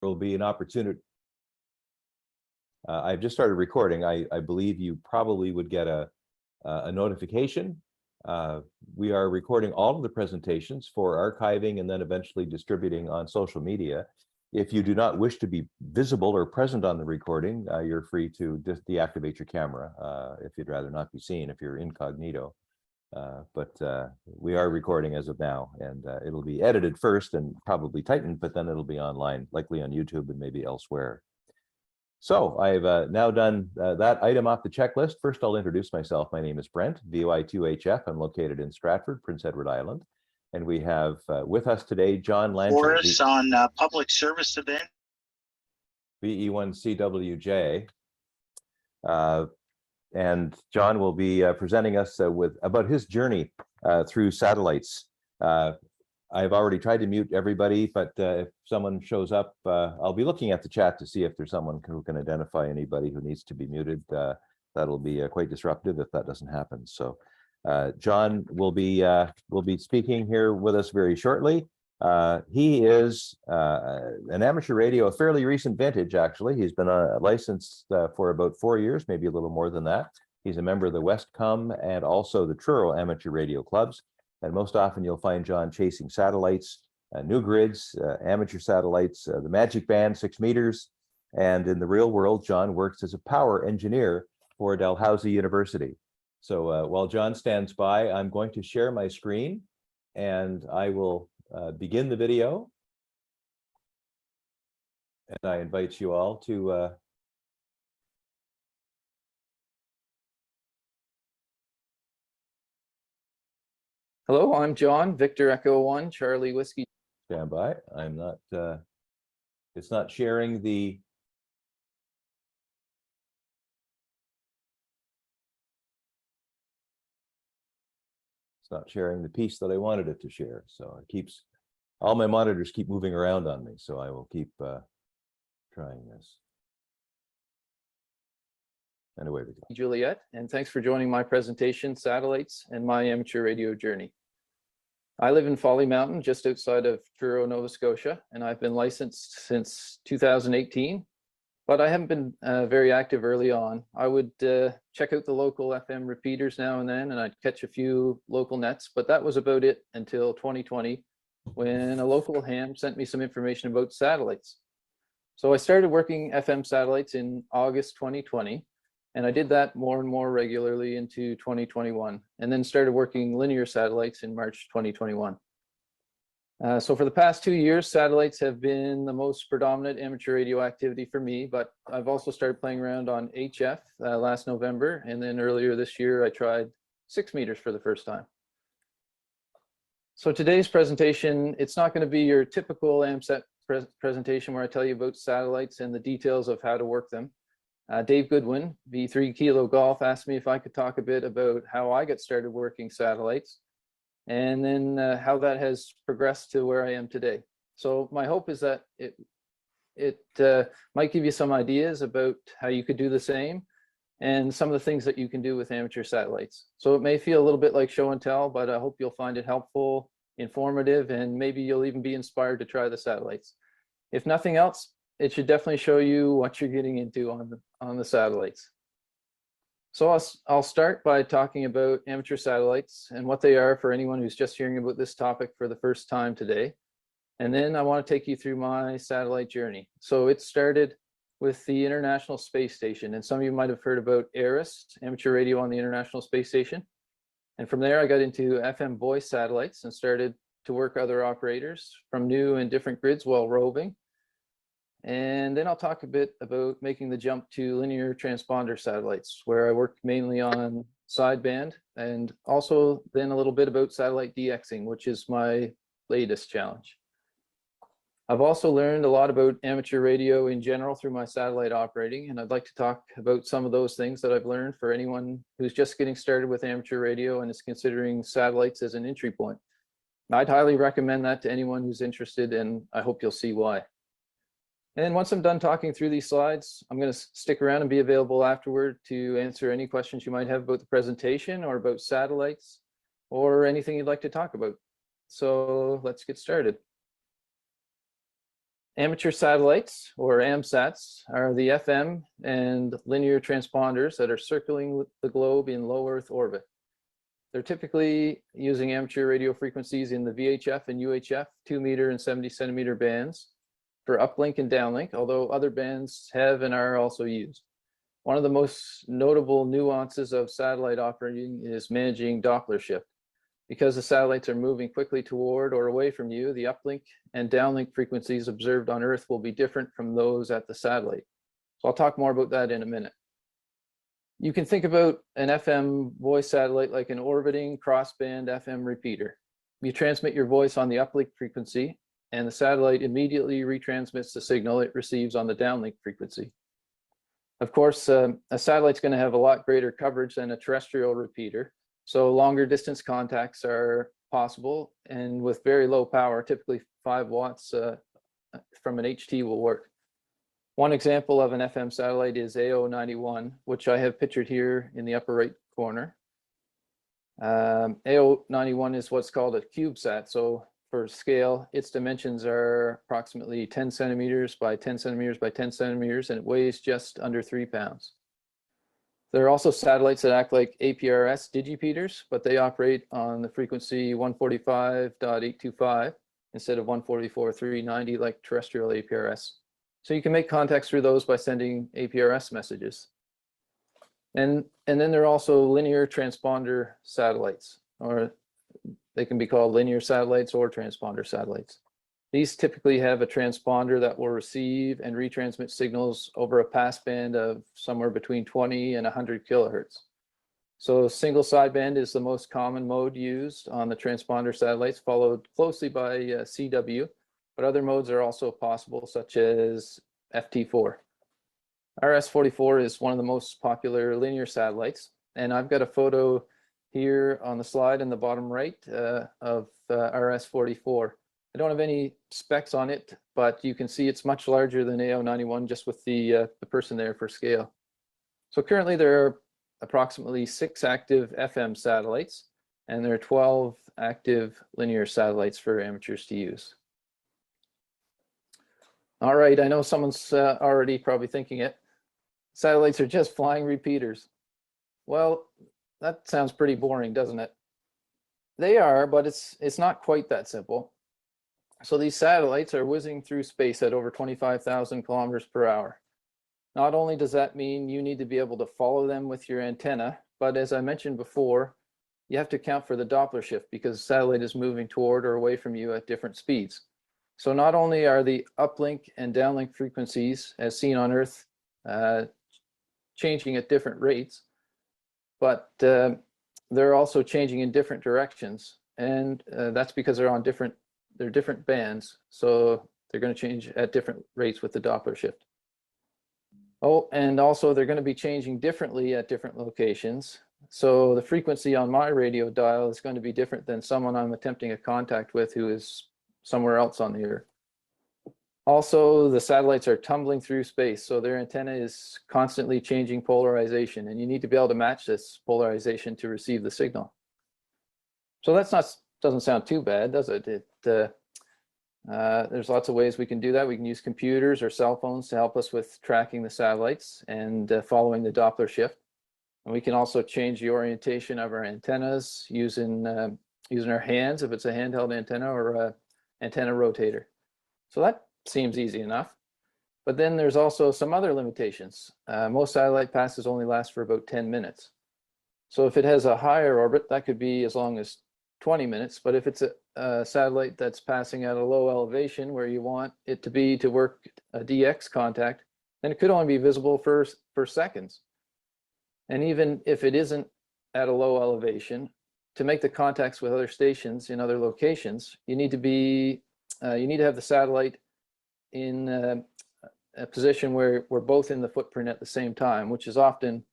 will be an opportunity. I've just started recording. I believe you probably would get a notification. We are recording all of the presentations for archiving and then eventually distributing on social media. If you do not wish to be visible or present on the recording, you're free to deactivate your camera if you'd rather not be seen, if you're incognito. But we are recording as of now, and it'll be edited first and probably tightened, but then it'll be online, likely on YouTube and maybe elsewhere. So I've now done that item off the checklist. First, I'll introduce myself. My name is Brent, VOI2HF. I'm located in Stratford, Prince Edward Island. And we have with us today, John Langille. Chorus on public service event. VE1CWJ. And John will be presenting us about his journey through satellites. I've already tried to mute everybody, but if someone shows up, I'll be looking at the chat to see if there's someone who can identify anybody who needs to be muted. That'll be quite disruptive if that doesn't happen. So John will be speaking here with us very shortly. He is an amateur radio, a fairly recent vintage, actually. He's been licensed for about 4 years, maybe a little more than that. He's a member of the WestCumb and also the Truro amateur radio clubs. And most often you'll find John chasing satellites, new grids, amateur satellites, the magic band, 6 meters. And in the real world, John works as a power engineer for Dalhousie University. So while John stands by, I'm going to share my screen and I will begin the video. And I invite you all to Hello, I'm John, Victor Echo 1, Charlie Whiskey. Stand by. I'm not, it's not sharing the, it's not sharing the piece that I wanted it to share. So it keeps, all my monitors keep moving around on me. So I will keep trying this. Anyway, we go. Juliet, and thanks for joining my presentation, Satellites and My Amateur Radio Journey. I live in Folly Mountain, just outside of Truro, Nova Scotia, and I've been licensed since 2018, but I haven't been very active early on. I would check out the local FM repeaters now and then, and I'd catch a few local nets, but that was about it until 2020, when a local ham sent me some information about satellites. So I started working FM satellites in August 2020. And I did that more and more regularly into 2021, and then started working linear satellites in March 2021. So for the past 2 years, satellites have been the most predominant amateur radio activity for me, but I've also started playing around on HF last November, and then earlier this year, I tried 6 meters for the first time. So today's presentation, it's not going to be your typical AMSAT presentation where I tell you about satellites and the details of how to work them. Dave Goodwin, V3 Kilo Golf, asked me if I could talk a bit about how I got started working satellites and then how that has progressed to where I am today. So my hope is that it might give you some ideas about how you could do the same and some of the things that you can do with amateur satellites. So it may feel a little bit like show and tell, but I hope you'll find it helpful, informative, and maybe you'll even be inspired to try the satellites. If nothing else, it should definitely show you what you're getting into on the satellites. So I'll start by talking about amateur satellites and what they are for anyone who's just hearing about this topic for the first time today. And then I want to take you through my satellite journey. So it started with the International Space Station, and some of you might have heard about ARIS, amateur radio on the International Space Station. And from there I got into FM voice satellites and started to work other operators from new and different grids while roving. And then I'll talk a bit about making the jump to linear transponder satellites, where I worked mainly on sideband, and also then a little bit about satellite DXing, which is my latest challenge. I've also learned a lot about amateur radio in general through my satellite operating, and I'd like to talk about some of those things that I've learned for anyone who's just getting started with amateur radio and is considering satellites as an entry point. I'd highly recommend that to anyone who's interested, and I hope you'll see why. And once I'm done talking through these slides, I'm going to stick around and be available afterward to answer any questions you might have about the presentation or about satellites or anything you'd like to talk about. So let's get started. Amateur satellites, or AMSATs, are the FM and linear transponders that are circling the globe in low Earth orbit. They're typically using amateur radio frequencies in the VHF and UHF 2-meter and 70-centimeter bands for uplink and downlink, although other bands have and are also used. One of the most notable nuances of satellite operating is managing Doppler shift. Because the satellites are moving quickly toward or away from you, the uplink and downlink frequencies observed on Earth will be different from those at the satellite. So I'll talk more about that in a minute. You can think about an FM voice satellite like an orbiting crossband FM repeater. You transmit your voice on the uplink frequency, and the satellite immediately retransmits the signal it receives on the downlink frequency. Of course, a satellite's going to have a lot greater coverage than a terrestrial repeater, so longer distance contacts are possible, and with very low power, typically 5 watts from an HT will work. One example of an FM satellite is AO91, which I have pictured here in the upper right corner. AO91 is what's called a CubeSat. So for scale, its dimensions are approximately 10 centimeters by 10 centimeters by 10 centimeters, and it weighs just under 3 pounds. There are also satellites that act like APRS Digipeaters, but they operate on the frequency 145.825 instead of 144.390 like terrestrial APRS. So you can make contacts through those by sending APRS messages. And then there are also linear transponder satellites, or they can be called linear satellites or transponder satellites. These typically have a transponder that will receive and retransmit signals over a passband of somewhere between 20 and 100 kilohertz. So single sideband is the most common mode used on the transponder satellites, followed closely by CW, but other modes are also possible, such as FT4. RS-44 is one of the most popular linear satellites, and I've got a photo here on the slide in the bottom right of RS-44. I don't have any specs on it, but you can see it's much larger than AO91 just with the person there for scale. So currently there are approximately 6 active FM satellites, and there are 12 active linear satellites for amateurs to use. All right, I know someone's already probably thinking it. Satellites are just flying repeaters. Well, that sounds pretty boring, doesn't it? They are, but it's not quite that simple. So these satellites are whizzing through space at over 25,000 kilometers per hour. Not only does that mean you need to be able to follow them with your antenna, but as I mentioned before, you have to account for the Doppler shift because the satellite is moving toward or away from you at different speeds. So not only are the uplink and downlink frequencies, as seen on Earth, changing at different rates, but they're also changing in different directions, and that's because they're different bands, so they're going to change at different rates with the Doppler shift. Oh, and also they're going to be changing differently at different locations. So the frequency on my radio dial is going to be different than someone I'm attempting a contact with who is somewhere else on the Earth. Also, the satellites are tumbling through space, so their antenna is constantly changing polarization, and you need to be able to match this polarization to receive the signal. So doesn't sound too bad, does it? There's lots of ways we can do that. We can use computers or cell phones to help us with tracking the satellites and following the Doppler shift. And we can also change the orientation of our antennas using our hands if it's a handheld antenna or an antenna rotator. So that seems easy enough. But then there's also some other limitations. Most satellite passes only last for about 10 minutes. So if it has a higher orbit, that could be as long as 20 minutes. But if it's a satellite that's passing at a low elevation where you want it to be to work a DX contact, then it could only be visible for seconds. And even if it isn't at a low elevation, to make the contacts with other stations in other locations, you need to have the satellite in a position where we're both in the footprint at the same time, which is often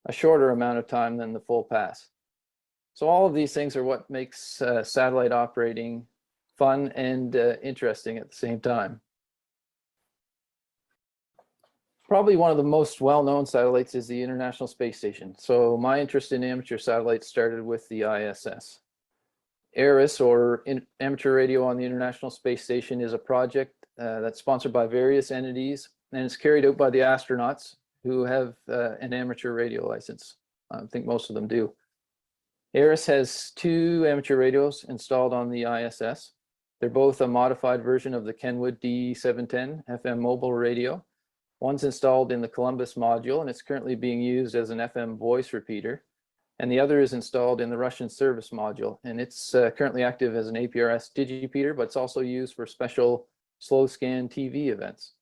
a shorter amount of time than the full pass. So all of these things are what makes satellite operating fun and interesting at the same time. Probably one of the most well-known satellites is the International Space Station. So my interest in amateur satellites started with the ISS. ARIS, or Amateur Radio on the International Space Station, is a project that's sponsored by various entities, and it's carried out by the astronauts who have an amateur radio license. I think most of them do. ARIS has 2 amateur radios installed on the ISS. They're both a modified version of the Kenwood D710 FM mobile radio. One's installed in the Columbus module, and it's currently being used as an FM voice repeater. And the other is installed in the Russian service module, and it's currently active as an APRS Digipeater, but it's also used for special slow scan TV events.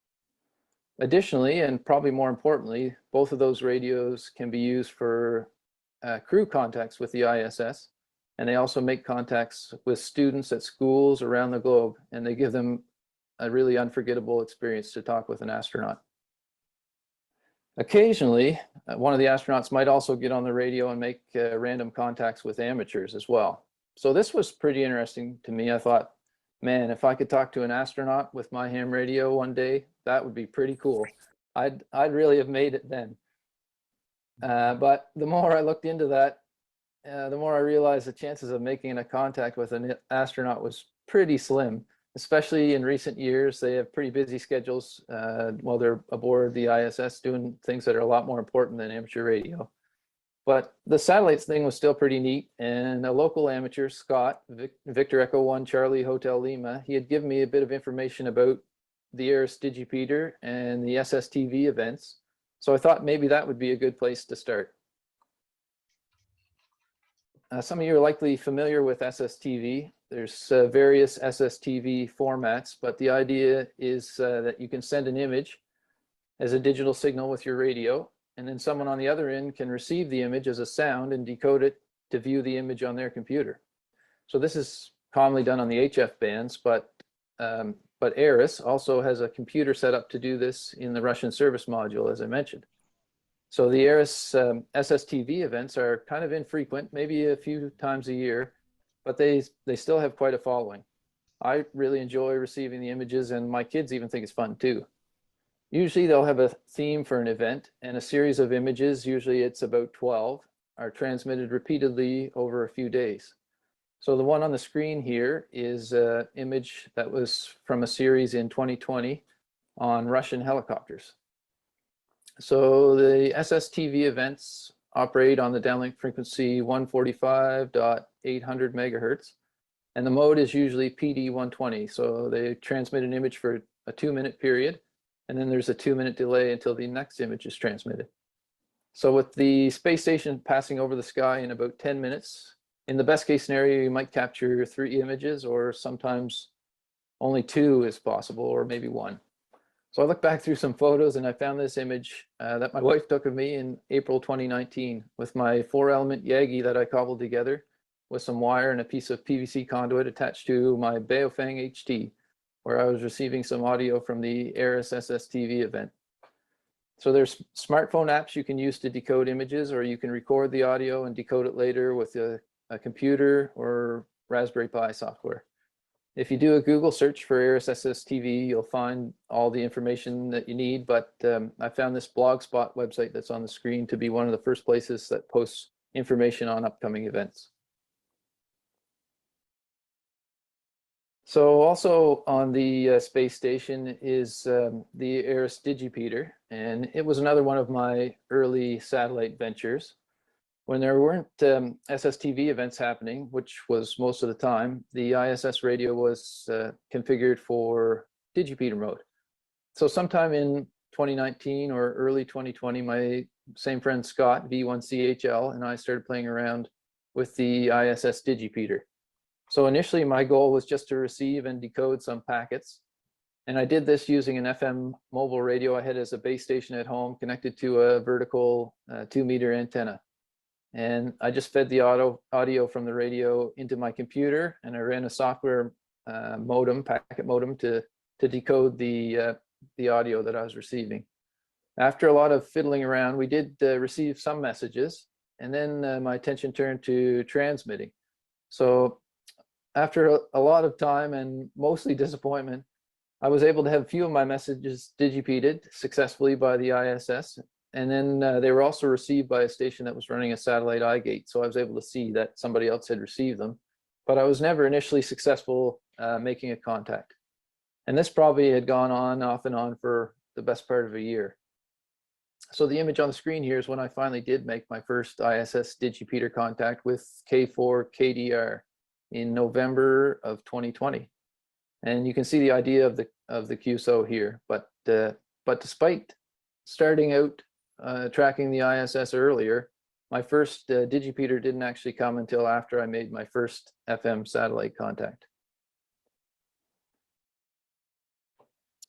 Additionally, and probably more importantly, both of those radios can be used for crew contacts with the ISS, and they also make contacts with students at schools around the globe, and they give them a really unforgettable experience to talk with an astronaut. Occasionally, one of the astronauts might also get on the radio and make random contacts with amateurs as well. So this was pretty interesting to me. I thought, man, if I could talk to an astronaut with my ham radio one day, that would be pretty cool. I'd really have made it then. But the more I looked into that, the more I realized the chances of making a contact with an astronaut was pretty slim. Especially in recent years, they have pretty busy schedules while they're aboard the ISS doing things that are a lot more important than amateur radio. But the satellites thing was still pretty neat, and a local amateur, Scott, Victor Echo 1 Charlie Hotel Lima, he had given me a bit of information about the ARIS Digipeater and the SSTV events. So I thought maybe that would be a good place to start. Some of you are likely familiar with SSTV. There's various SSTV formats, but the idea is that you can send an image as a digital signal with your radio, and then someone on the other end can receive the image as a sound and decode it to view the image on their computer. So this is commonly done on the HF bands, but ARIS also has a computer set up to do this in the Russian service module, as I mentioned. So the ARIS SSTV events are kind of infrequent, maybe a few times a year, but they still have quite a following. I really enjoy receiving the images, and my kids even think it's fun too. Usually they'll have a theme for an event, and a series of images, usually it's about 12, are transmitted repeatedly over a few days. So the one on the screen here is an image that was from a series in 2020 on Russian helicopters. So the SSTV events operate on the downlink frequency 145.800 megahertz, and the mode is usually PD 120. So they transmit an image for a 2-minute period, and then there's a 2-minute delay until the next image is transmitted. So with the space station passing over the sky in about 10 minutes, in the best case scenario, you might capture 3 images, or sometimes only 2 is possible, or maybe 1. So I looked back through some photos, and I found this image that my wife took of me in April 2019 with my 4-element Yagi that I cobbled together with some wire and a piece of PVC conduit attached to my Baofeng HT, where I was receiving some audio from the ARIS SSTV event. So there's smartphone apps you can use to decode images, or you can record the audio and decode it later with a computer or Raspberry Pi software. If you do a Google search for ARIS SSTV, you'll find all the information that you need, but I found this Blogspot website that's on the screen to be one of the first places that posts information on upcoming events. So also on the space station is the ARIS Digipeater, and it was another one of my early satellite ventures. When there weren't SSTV events happening, which was most of the time, the ISS radio was configured for Digipeater mode. So sometime in 2019 or early 2020, my same friend Scott, V1CHL, and I started playing around with the ISS Digipeater. So initially my goal was just to receive and decode some packets. And I did this using an FM mobile radio I had as a base station at home connected to a vertical 2-meter antenna. And I just fed the audio from the radio into my computer, and I ran a software modem, packet modem, to decode the audio that I was receiving. After a lot of fiddling around, we did receive some messages, and then my attention turned to transmitting. So after a lot of time and mostly disappointment, I was able to have a few of my messages digipeated successfully by the ISS. And then they were also received by a station that was running a satellite iGate. So I was able to see that somebody else had received them, but I was never initially successful making a contact. And this probably had gone on off and on for the best part of a year. So the image on the screen here is when I finally did make my first ISS Digipeater contact with K4 KDR in November of 2020. And you can see the idea of the QSO here. But despite starting out tracking the ISS earlier, my first Digipeater didn't actually come until after I made my first FM satellite contact.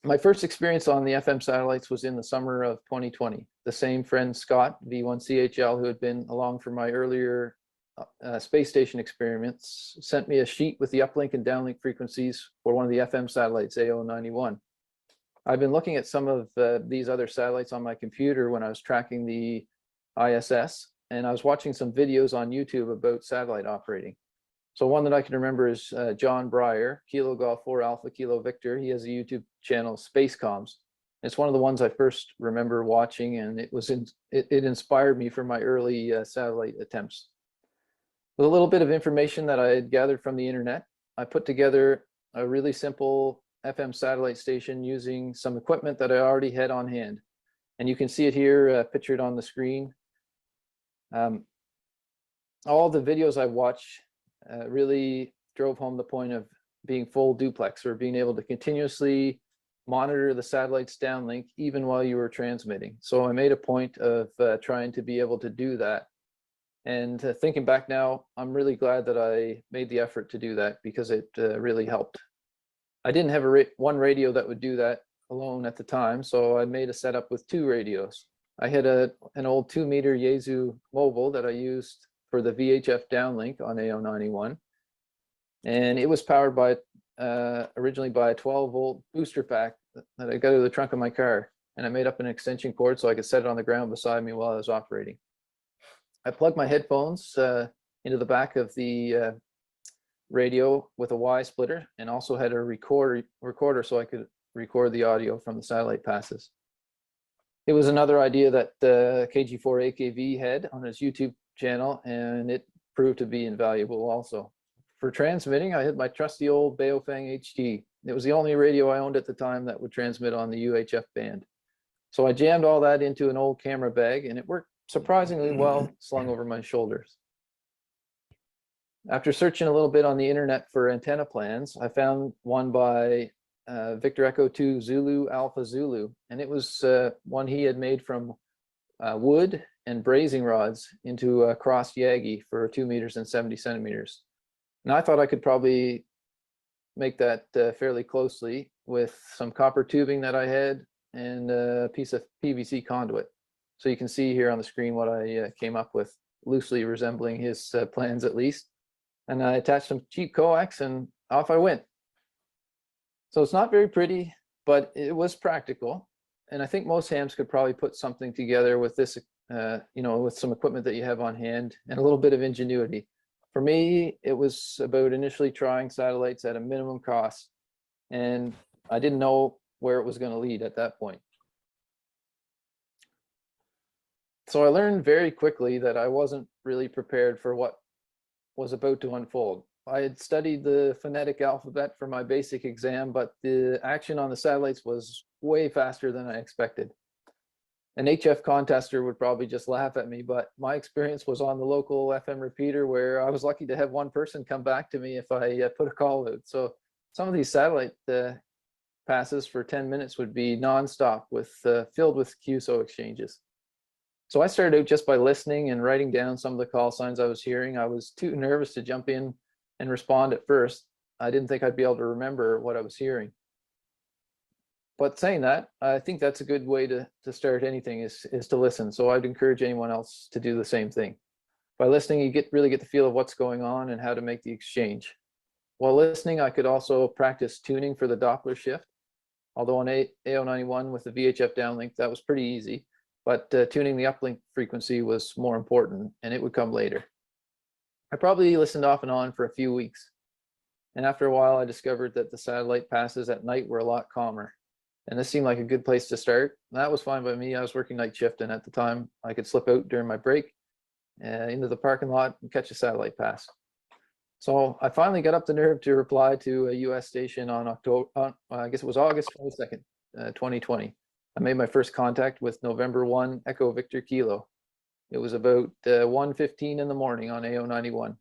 My first experience on the FM satellites was in the summer of 2020. The same friend, Scott, V1CHL, who had been along for my earlier space station experiments, sent me a sheet with the uplink and downlink frequencies for one of the FM satellites, AO91. I've been looking at some of these other satellites on my computer when I was tracking the ISS, and I was watching some videos on YouTube about satellite operating. So one that I can remember is John Breyer, Kilo Golf 4 Alpha Kilo Victor. He has a YouTube channel, Space Comms. It's one of the ones I first remember watching, and it inspired me for my early satellite attempts. With a little bit of information that I had gathered from the internet, I put together a really simple FM satellite station using some equipment that I already had on hand. And you can see it here pictured on the screen. All the videos I watch really drove home the point of being full duplex, or being able to continuously monitor the satellite's downlink even while you were transmitting. So I made a point of trying to be able to do that. And thinking back now, I'm really glad that I made the effort to do that, because it really helped. I didn't have one radio that would do that alone at the time, so I made a setup with 2 radios. I had an old 2-meter Yaesu mobile that I used for the VHF downlink on AO91, and it was powered by originally by a 12-volt booster pack that I got out of the trunk of my car, and I made up an extension cord so I could set it on the ground beside me while I was operating. I plugged my headphones into the back of the radio with a Y splitter, and also had a recorder so I could record the audio from the satellite passes. It was another idea that KG4AKV had on his YouTube channel, and it proved to be invaluable also. For transmitting, I had my trusty old Baofeng HT. It was the only radio I owned at the time that would transmit on the UHF band. So I jammed all that into an old camera bag, and it worked surprisingly well slung over my shoulders. After searching a little bit on the internet for antenna plans, I found one by Victor Echo 2 Zulu Alpha Zulu, and it was one he had made from wood and brazing rods into a crossed Yagi for 2 meters and 70 centimeters. And I thought I could probably make that fairly closely with some copper tubing that I had and a piece of PVC conduit. So you can see here on the screen what I came up with, loosely resembling his plans at least. And I attached some cheap coax, and off I went. So it's not very pretty, but it was practical. And I think most hams could probably put something together with this, with some equipment that you have on hand and a little bit of ingenuity. For me, it was about initially trying satellites at a minimum cost, and I didn't know where it was going to lead at that point. So I learned very quickly that I wasn't really prepared for what was about to unfold. I had studied the phonetic alphabet for my basic exam, but the action on the satellites was way faster than I expected. An HF contester would probably just laugh at me, but my experience was on the local FM repeater, where I was lucky to have one person come back to me if I put a call out. So some of these satellite passes for 10 minutes would be nonstop, filled with QSO exchanges. So I started out just by listening and writing down some of the call signs I was hearing. I was too nervous to jump in and respond at first. I didn't think I'd be able to remember what I was hearing. But saying that, I think that's a good way to start anything is to listen. So I'd encourage anyone else to do the same thing. By listening, you really get the feel of what's going on and how to make the exchange. While listening, I could also practice tuning for the Doppler shift. Although on AO91 with the VHF downlink, that was pretty easy. But tuning the uplink frequency was more important, and it would come later. I probably listened off and on for a few weeks. And after a while, I discovered that the satellite passes at night were a lot calmer. And this seemed like a good place to start. That was fine by me. I was working night shift, and at the time, I could slip out during my break into the parking lot and catch a satellite pass. So I finally got up the nerve to reply to a US station on I guess it was August 22nd, 2020. I made my first contact with November 1 Echo Victor Kilo. It was about 1:15 in the morning on AO91.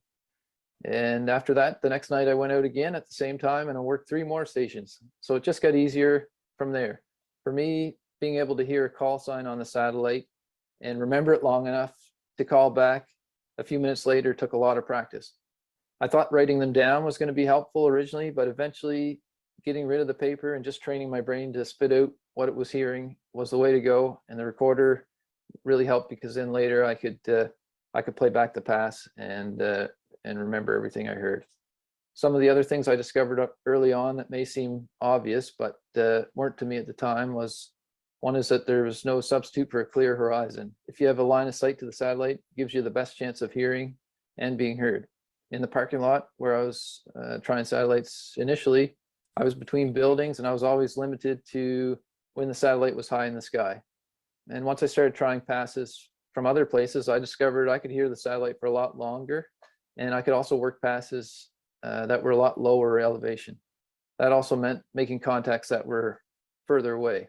And after that, the next night I went out again at the same time and I worked 3 more stations. So it just got easier from there. For me, being able to hear a call sign on the satellite and remember it long enough to call back a few minutes later took a lot of practice. I thought writing them down was going to be helpful originally, but eventually getting rid of the paper and just training my brain to spit out what it was hearing was the way to go. And the recorder really helped because then later I could play back the pass and remember everything I heard. Some of the other things I discovered early on that may seem obvious, but weren't to me at the time one is that there was no substitute for a clear horizon. If you have a line of sight to the satellite, it gives you the best chance of hearing and being heard. In the parking lot where I was trying satellites initially, I was between buildings and I was always limited to when the satellite was high in the sky. And once I started trying passes from other places, I discovered I could hear the satellite for a lot longer, and I could also work passes that were a lot lower elevation. That also meant making contacts that were further away.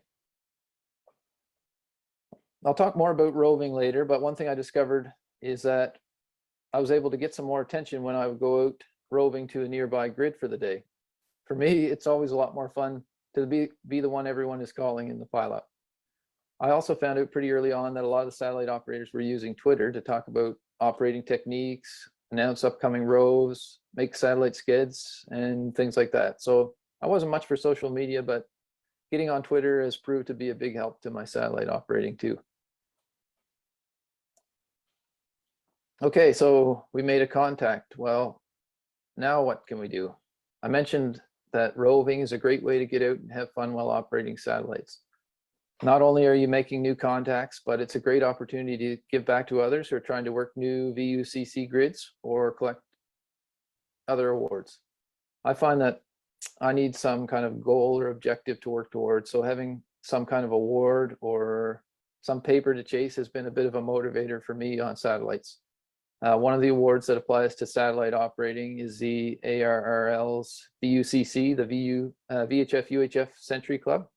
I'll talk more about roving later, but one thing I discovered is that I was able to get some more attention when I would go out roving to a nearby grid for the day. For me, it's always a lot more fun to be the one everyone is calling in the pilot. I also found out pretty early on that a lot of the satellite operators were using Twitter to talk about operating techniques, announce upcoming roves, make satellite skids, and things like that. So I wasn't much for social media, but getting on Twitter has proved to be a big help to my satellite operating too. Okay, so we made a contact. Well, now what can we do? I mentioned that roving is a great way to get out and have fun while operating satellites. Not only are you making new contacts, but it's a great opportunity to give back to others who are trying to work new VUCC grids or collect other awards. I find that I need some kind of goal or objective to work towards. So having some kind of award or some paper to chase has been a bit of a motivator for me on satellites. One of the awards that applies to satellite operating is the ARRL's VUCC, the VHF UHF Century Club.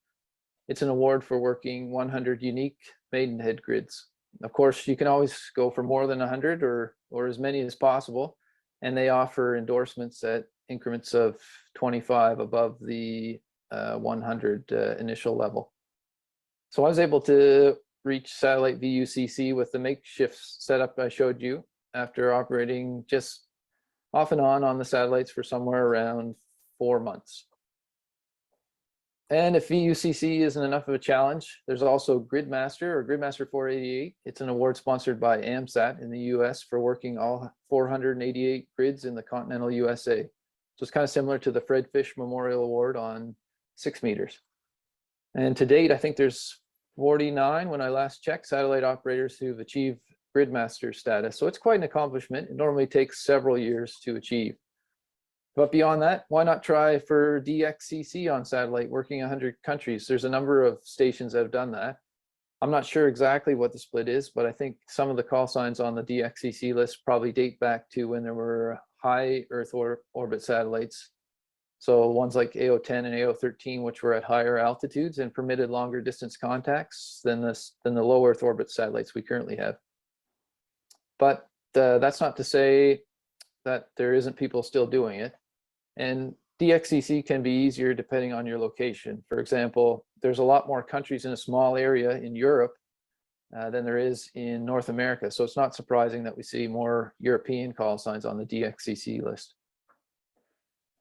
It's an award for working 100 unique maidenhead grids. Of course, you can always go for more than 100 or as many as possible, and they offer endorsements at increments of 25 above the 100 initial level. So I was able to reach satellite VUCC with the makeshift setup I showed you after operating just off and on the satellites for somewhere around 4 months. And if VUCC isn't enough of a challenge, there's also Gridmaster or Gridmaster 488. It's an award sponsored by AMSAT in the US for working all 488 grids in the continental USA. So it's kind of similar to the Fred Fish Memorial Award on 6 meters. And to date, I think there's 49, when I last checked, satellite operators who've achieved Gridmaster status. So it's quite an accomplishment. It normally takes several years to achieve. But beyond that, why not try for DXCC on satellite, working 100 countries? There's a number of stations that have done that. I'm not sure exactly what the split is, but I think some of the call signs on the DXCC list probably date back to when there were high Earth orbit satellites. So ones like AO10 and AO13, which were at higher altitudes and permitted longer distance contacts than the low Earth orbit satellites we currently have. But that's not to say that there isn't people still doing it. And DXCC can be easier depending on your location. For example, there's a lot more countries in a small area in Europe than there is in North America. So it's not surprising that we see more European call signs on the DXCC list.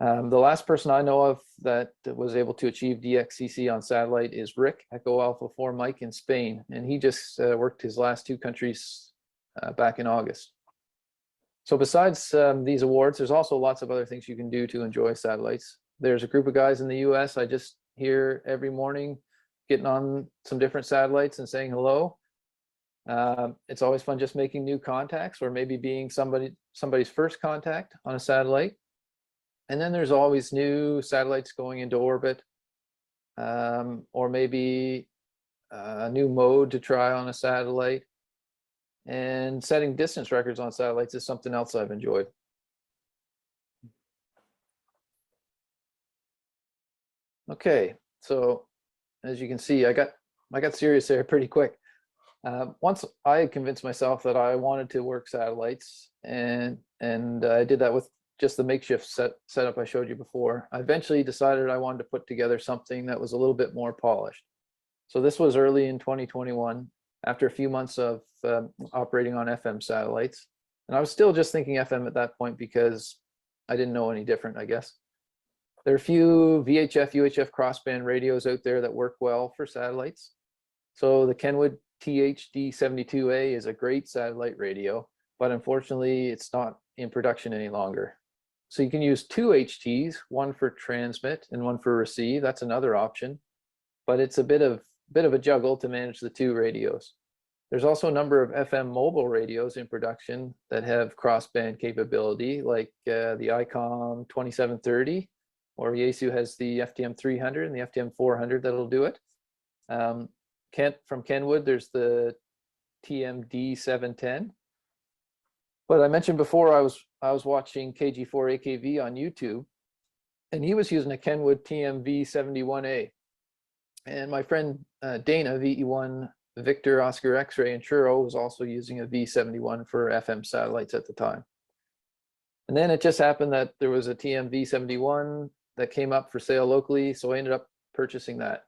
The last person I know of that was able to achieve DXCC on satellite is Rick, Echo Alpha 4 Mike in Spain. And he just worked his last 2 countries back in August. So besides these awards, there's also lots of other things you can do to enjoy satellites. There's a group of guys in the US I just hear every morning getting on some different satellites and saying hello. It's always fun just making new contacts or maybe being somebody's first contact on a satellite. And then there's always new satellites going into orbit, or maybe a new mode to try on a satellite. And setting distance records on satellites is something else I've enjoyed. Okay, so as you can see, I got serious there pretty quick. Once I had convinced myself that I wanted to work satellites, and I did that with just the makeshift setup I showed you before, I eventually decided I wanted to put together something that was a little bit more polished. So this was early in 2021, after a few months of operating on FM satellites. And I was still just thinking FM at that point because I didn't know any different, I guess. There are a few VHF, UHF crossband radios out there that work well for satellites. So the Kenwood THD72A is a great satellite radio, but unfortunately it's not in production any longer. So you can use two HTs, one for transmit and one for receive. That's another option, but it's a bit of a juggle to manage the two radios. There's also a number of FM mobile radios in production that have crossband capability, like the ICOM 2730, or Yaesu has the FTM 300 and the FTM 400 that'll do it. From Kenwood, there's the TMD 710. But I mentioned before, I was watching KG4AKV on YouTube, and he was using a Kenwood TMV 71A. And my friend Dana, VE1 Victor Oscar X-ray in Truro, was also using a V71 for FM satellites at the time. And then it just happened that there was a TMV 71 that came up for sale locally, so I ended up purchasing that.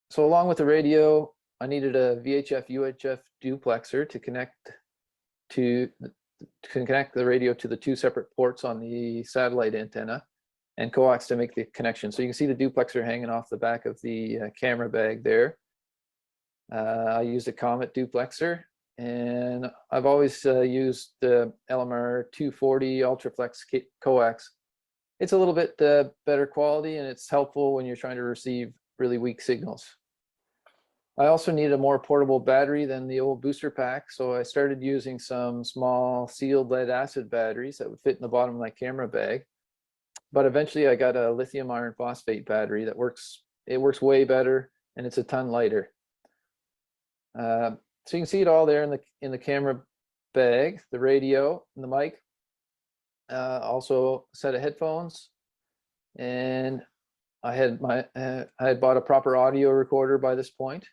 So along with the radio, I needed a VHF UHF duplexer to connect the radio to the two separate ports on the satellite antenna, and coax to make the connection. So you can see the duplexer hanging off the back of the camera bag there. I used a Comet duplexer, and I've always used the LMR 240 Ultraflex coax. It's a little bit better quality, and it's helpful when you're trying to receive really weak signals. I also needed a more portable battery than the old booster pack, so I started using some small sealed lead acid batteries that would fit in the bottom of my camera bag. But eventually I got a lithium iron phosphate battery that works way better, and it's a ton lighter. So you can see it all there in the camera bag, the radio and the mic, also a set of headphones, and I had bought a proper audio recorder by this point.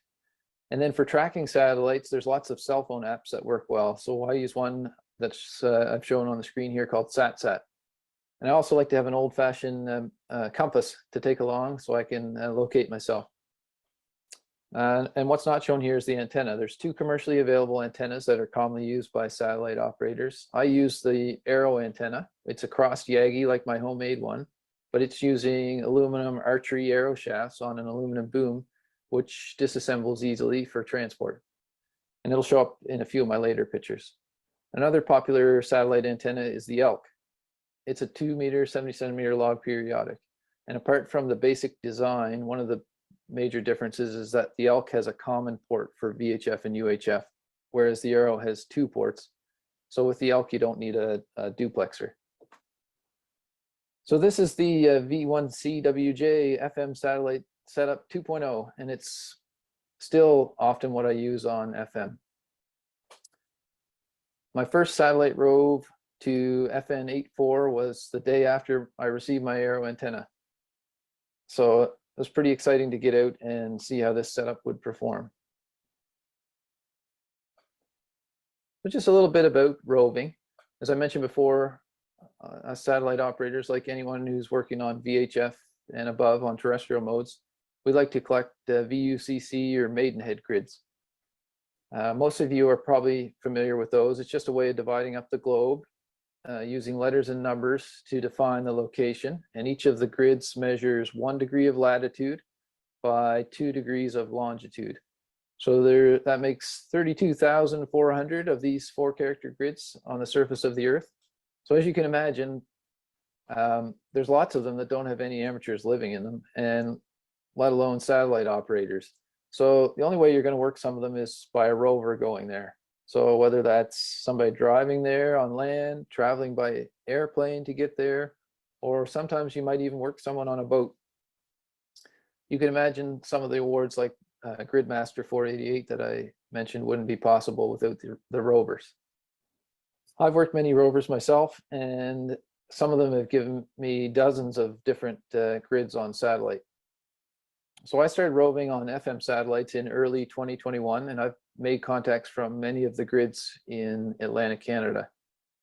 And then for tracking satellites, there's lots of cell phone apps that work well. So I use one that's I've shown on the screen here called SatSat. And I also like to have an old-fashioned compass to take along so I can locate myself. And what's not shown here is the antenna. There's two commercially available antennas that are commonly used by satellite operators. I use the Arrow antenna. It's a crossed Yagi like my homemade one, but it's using aluminum archery arrow shafts on an aluminum boom, which disassembles easily for transport. And it'll show up in a few of my later pictures. Another popular satellite antenna is the Elk. It's a 2 meter, 70 centimeter log periodic. And apart from the basic design, one of the major differences is that the Elk has a common port for VHF and UHF, whereas the Arrow has two ports. So with the Elk, you don't need a duplexer. So this is the V1CWJ FM satellite setup 2.0, and it's still often what I use on FM. My first satellite rove to FN84 was the day after I received my Arrow antenna. So it was pretty exciting to get out and see how this setup would perform. But just a little bit about roving. As I mentioned before, as satellite operators, like anyone who's working on VHF and above on terrestrial modes, we like to collect VUCC or Maidenhead grids. Most of you are probably familiar with those. It's just a way of dividing up the globe using letters and numbers to define the location. And each of the grids measures 1 degree of latitude by 2 degrees of longitude. So that makes 32,400 of these 4-character grids on the surface of the Earth. So as you can imagine, there's lots of them that don't have any amateurs living in them, and let alone satellite operators. So the only way you're going to work some of them is by a rover going there. So whether that's somebody driving there on land, traveling by airplane to get there, or sometimes you might even work someone on a boat. You can imagine some of the awards like Gridmaster 488 that I mentioned wouldn't be possible without the rovers. I've worked many rovers myself, and some of them have given me dozens of different grids on satellite. So I started roving on FM satellites in early 2021, and I've made contacts from many of the grids in Atlantic Canada.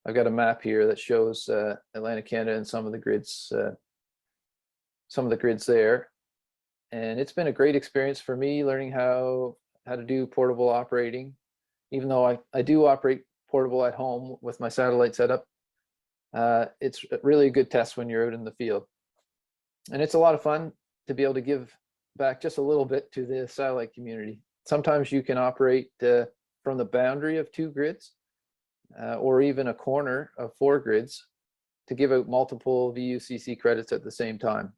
I've got a map here that shows Atlantic Canada and some of the grids there. And it's been a great experience for me learning how to do portable operating. Even though I do operate portable at home with my satellite setup, it's really a good test when you're out in the field. And it's a lot of fun to be able to give back just a little bit to the satellite community. Sometimes you can operate from the boundary of 2 grids or even a corner of 4 grids to give out multiple VUCC credits at the same time.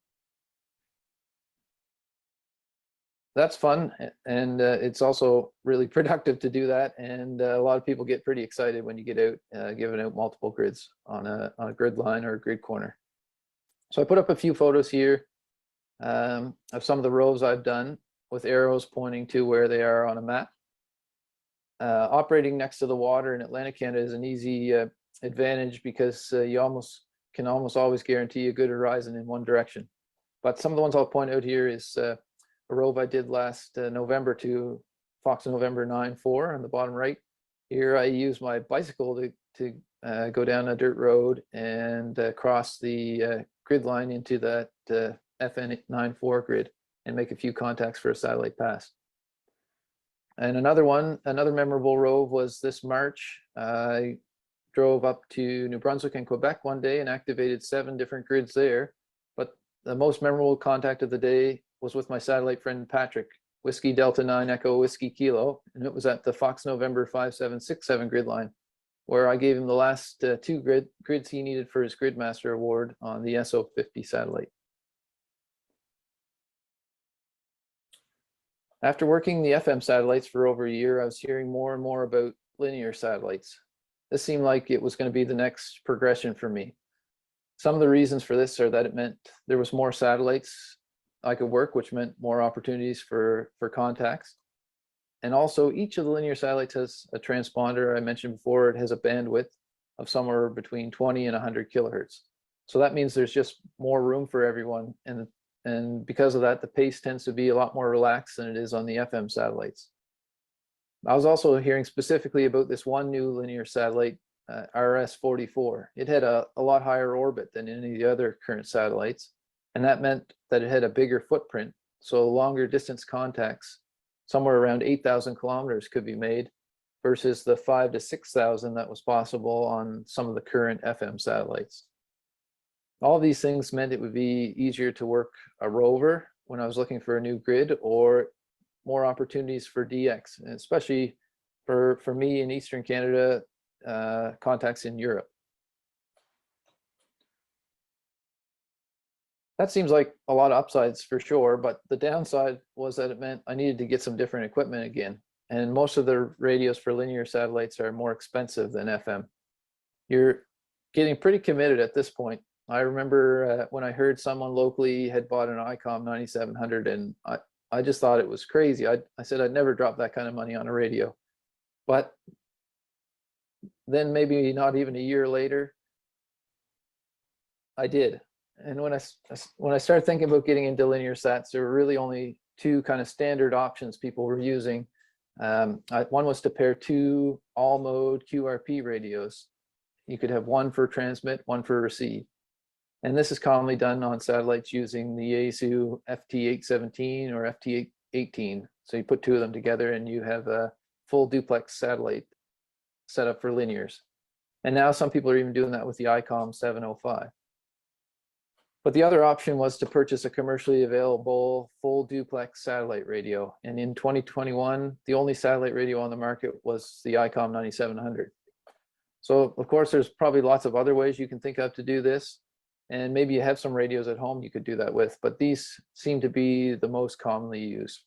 That's fun, and it's also really productive to do that, and a lot of people get pretty excited when you get out giving out multiple grids on a grid line or a grid corner. So I put up a few photos here of some of the rows I've done with arrows pointing to where they are on a map. Operating next to the water in Atlantic Canada is an easy advantage because you can almost always guarantee a good horizon in one direction. But some of the ones I'll point out here is a rove I did last November to Fox November 9-4 on the bottom right. Here I use my bicycle to go down a dirt road and cross the grid line into that FN 9-4 grid and make a few contacts for a satellite pass. And another memorable rove was this March. I drove up to New Brunswick and Quebec one day and activated 7 different grids there. But the most memorable contact of the day was with my satellite friend Patrick, Whiskey Delta 9 Echo Whiskey Kilo, and it was at the Fox November 5767 grid line, where I gave him the last 2 grids he needed for his Gridmaster award on the SO50 satellite. After working the FM satellites for over a year, I was hearing more and more about linear satellites. This seemed like it was going to be the next progression for me. Some of the reasons for this are that it meant there was more satellites I could work, which meant more opportunities for contacts. And also each of the linear satellites has a transponder. I mentioned before, it has a bandwidth of somewhere between 20 and 100 kilohertz. So that means there's just more room for everyone. And because of that, the pace tends to be a lot more relaxed than it is on the FM satellites. I was also hearing specifically about this one new linear satellite, RS-44. It had a lot higher orbit than any of the other current satellites. And that meant that it had a bigger footprint. So longer distance contacts, somewhere around 8,000 kilometers could be made versus the 5,000 to 6,000 that was possible on some of the current FM satellites. All of these things meant it would be easier to work a rover when I was looking for a new grid, or more opportunities for DX, and especially for me in Eastern Canada, contacts in Europe. That seems like a lot of upsides for sure, but the downside was that it meant I needed to get some different equipment again. And most of the radios for linear satellites are more expensive than FM. You're getting pretty committed at this point. I remember when I heard someone locally had bought an ICOM 9700, and I just thought it was crazy. I said I'd never drop that kind of money on a radio. But then maybe not even a year later, I did. And when I started thinking about getting into linear sats, there were really only 2 kind of standard options people were using. One was to pair 2 all mode QRP radios. You could have one for transmit, one for receive. And this is commonly done on satellites using the Yaesu FT817 or FT818. So you put 2 of them together and you have a full duplex satellite set up for linears. And now some people are even doing that with the ICOM 705. But the other option was to purchase a commercially available full duplex satellite radio. And in 2021, the only satellite radio on the market was the ICOM 9700. So of course, there's probably lots of other ways you can think of to do this. And maybe you have some radios at home you could do that with, but these seem to be the most commonly used.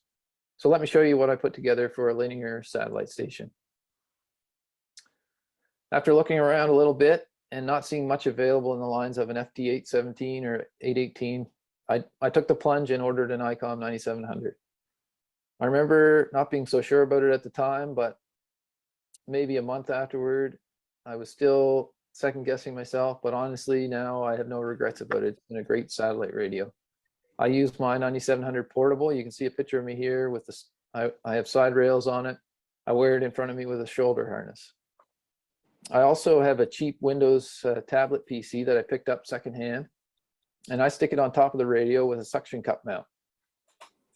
So let me show you what I put together for a linear satellite station. After looking around a little bit and not seeing much available in the lines of an FT817 or 818, I took the plunge and ordered an ICOM 9700. I remember not being so sure about it at the time, but maybe a month afterward, I was still second guessing myself, but honestly, now I have no regrets about it. It's been a great satellite radio. I use my 9700 portable. You can see a picture of me here with this. I have side rails on it. I wear it in front of me with a shoulder harness. I also have a cheap Windows tablet PC that I picked up secondhand, and I stick it on top of the radio with a suction cup mount.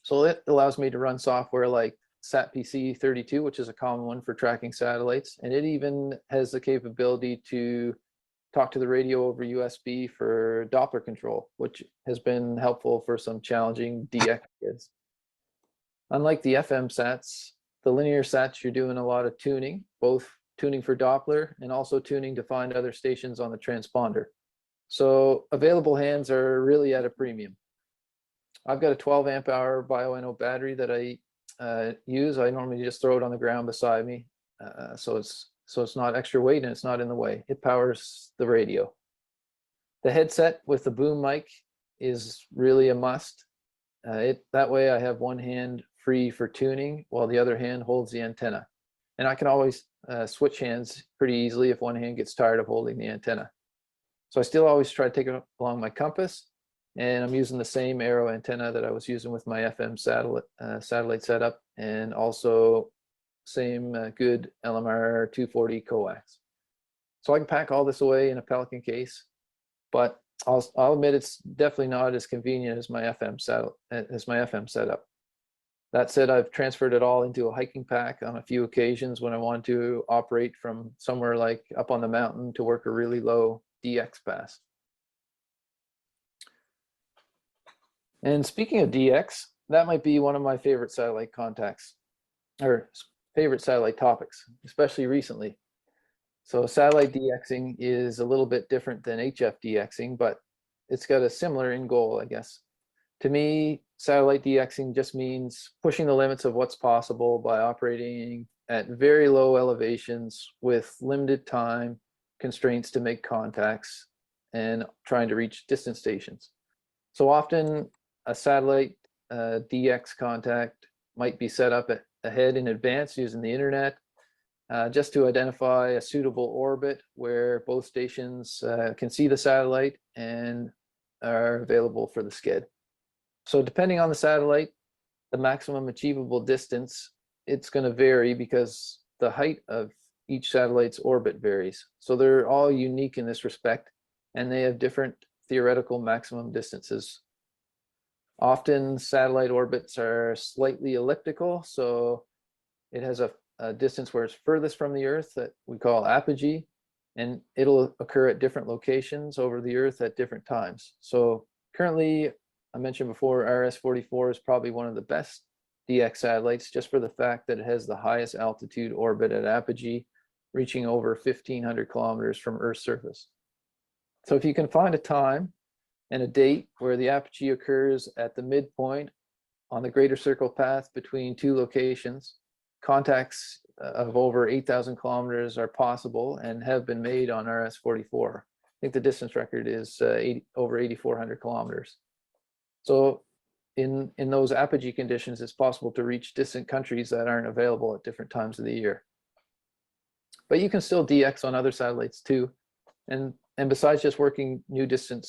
So it allows me to run software like SatPC 32, which is a common one for tracking satellites. And it even has the capability to talk to the radio over USB for Doppler control, which has been helpful for some challenging DX kids. Unlike the FM sats, the linear sats, you're doing a lot of tuning, both tuning for Doppler and also tuning to find other stations on the transponder. So available hands are really at a premium. I've got a 12 amp hour BioNO battery that I use. I normally just throw it on the ground beside me. So it's not extra weight and it's not in the way. It powers the radio. The headset with the boom mic is really a must. That way I have one hand free for tuning while the other hand holds the antenna. And I can always switch hands pretty easily if one hand gets tired of holding the antenna. So I still always try to take it along my compass, and I'm using the same arrow antenna that I was using with my FM satellite setup, and also same good LMR 240 coax. So I can pack all this away in a Pelican case, but I'll admit it's definitely not as convenient as my FM setup. That said, I've transferred it all into a hiking pack on a few occasions when I want to operate from somewhere like up on the mountain to work a really low DX pass. And speaking of DX, that might be one of my favorite satellite contacts, or favorite satellite topics, especially recently. So satellite DXing is a little bit different than HF DXing, but it's got a similar end goal, I guess. To me, satellite DXing just means pushing the limits of what's possible by operating at very low elevations with limited time constraints to make contacts and trying to reach distant stations. So often a satellite DX contact might be set up ahead in advance using the internet just to identify a suitable orbit where both stations can see the satellite and are available for the sked. So depending on the satellite, the maximum achievable distance, it's going to vary because the height of each satellite's orbit varies. So they're all unique in this respect, and they have different theoretical maximum distances. Often satellite orbits are slightly elliptical, so it has a distance where it's furthest from the Earth that we call apogee, and it'll occur at different locations over the Earth at different times. So currently, I mentioned before, RS-44 is probably one of the best DX satellites just for the fact that it has the highest altitude orbit at apogee, reaching over 1,500 kilometers from Earth's surface. So if you can find a time and a date where the apogee occurs at the midpoint on the greater circle path between two locations, contacts of over 8,000 kilometers are possible and have been made on RS-44. I think the distance record is over 8,400 kilometers. So in those apogee conditions, it's possible to reach distant countries that aren't available at different times of the year. But you can still DX on other satellites too. And besides just working new distant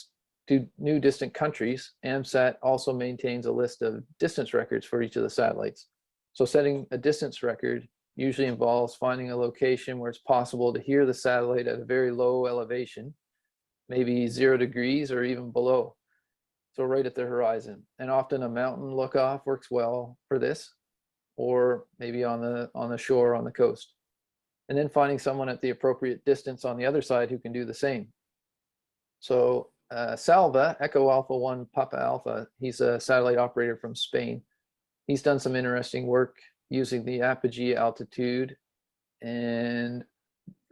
countries, AMSAT also maintains a list of distance records for each of the satellites. So setting a distance record usually involves finding a location where it's possible to hear the satellite at a very low elevation, maybe 0 degrees or even below. So right at the horizon. And often a mountain look-off works well for this, or maybe on the shore on the coast. And then finding someone at the appropriate distance on the other side who can do the same. So Salva, Echo Alpha 1 Papa Alpha, he's a satellite operator from Spain. He's done some interesting work using the apogee altitude and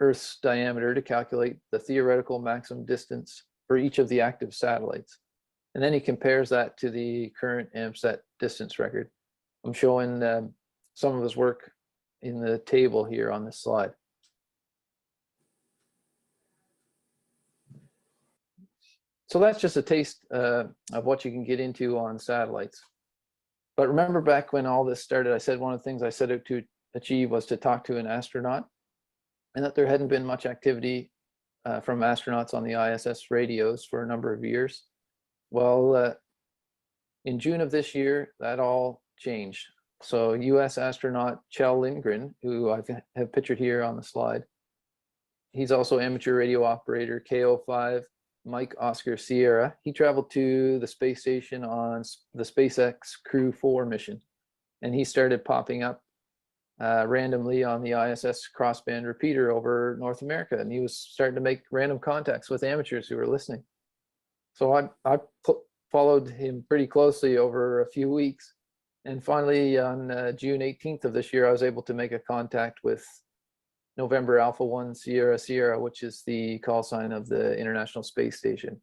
Earth's diameter to calculate the theoretical maximum distance for each of the active satellites. And then he compares that to the current AMSAT distance record. I'm showing some of his work in the table here on this slide. So that's just a taste of what you can get into on satellites. But remember back when all this started, I said one of the things I set out to achieve was to talk to an astronaut, and that there hadn't been much activity from astronauts on the ISS radios for a number of years. Well, in June of this year, that all changed. So US astronaut Kjell Lindgren, who I have pictured here on the slide, he's also amateur radio operator KO5 Mike Oscar Sierra. He traveled to the space station on the SpaceX Crew 4 mission, and he started popping up randomly on the ISS crossband repeater over North America, and he was starting to make random contacts with amateurs who were listening. So I followed him pretty closely over a few weeks, and finally on June 18th of this year, I was able to make a contact with November Alpha 1 Sierra Sierra, which is the call sign of the International Space Station.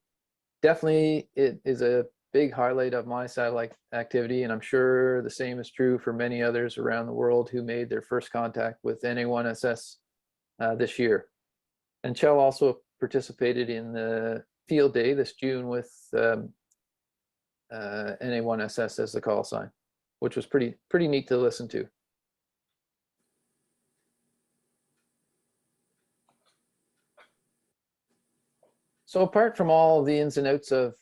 Definitely, it is a big highlight of my satellite activity, and I'm sure the same is true for many others around the world who made their first contact with NA1SS this year. And Kjell also participated in the field day this June with NA1SS as the call sign, which was pretty neat to listen to. So apart from all the ins and outs of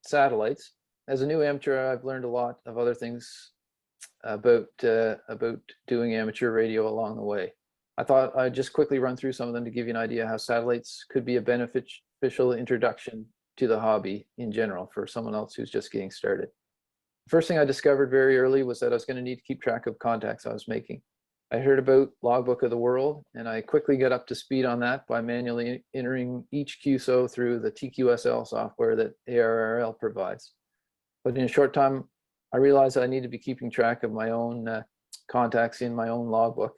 satellites, as a new amateur, I've learned a lot of other things about doing amateur radio along the way. I thought I'd just quickly run through some of them to give you an idea how satellites could be a beneficial introduction to the hobby in general for someone else who's just getting started. The first thing I discovered very early was that I was going to need to keep track of contacts I was making. I heard about Logbook of the World, and I quickly got up to speed on that by manually entering each QSO through the TQSL software that ARRL provides. But in a short time, I realized that I need to be keeping track of my own contacts in my own logbook,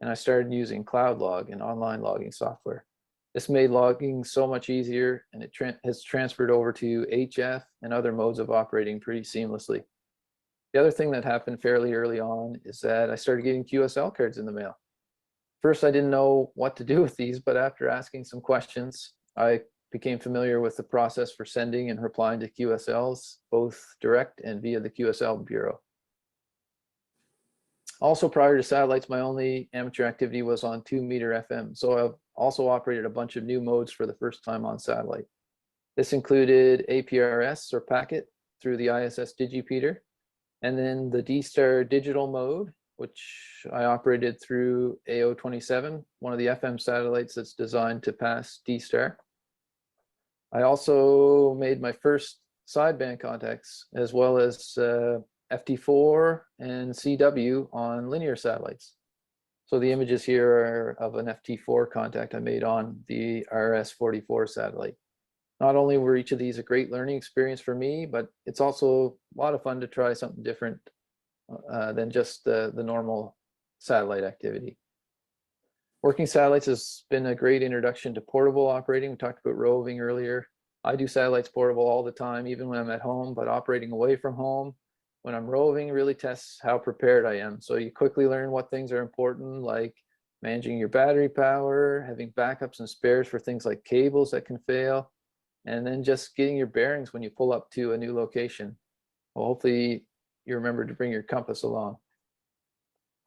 and I started using CloudLog and online logging software. This made logging so much easier, and it has transferred over to HF and other modes of operating pretty seamlessly. The other thing that happened fairly early on is that I started getting QSL cards in the mail. First, I didn't know what to do with these, but after asking some questions, I became familiar with the process for sending and replying to QSLs, both direct and via the QSL Bureau. Also, prior to satellites, my only amateur activity was on 2-meter FM, so I've also operated a bunch of new modes for the first time on satellite. This included APRS or packet through the ISS Digipeater, and then the D-Star digital mode, which I operated through AO27, one of the FM satellites that's designed to pass D-Star. I also made my first sideband contacts, as well as FT4 and CW on linear satellites. So the images here are of an FT4 contact I made on the RS-44 satellite. Not only were each of these a great learning experience for me, but it's also a lot of fun to try something different than just the normal satellite activity. Working satellites has been a great introduction to portable operating. We talked about roving earlier. I do satellites portable all the time, even when I'm at home, but operating away from home when I'm roving really tests how prepared I am. So you quickly learn what things are important, like managing your battery power, having backups and spares for things like cables that can fail, and then just getting your bearings when you pull up to a new location. Well, hopefully you remember to bring your compass along.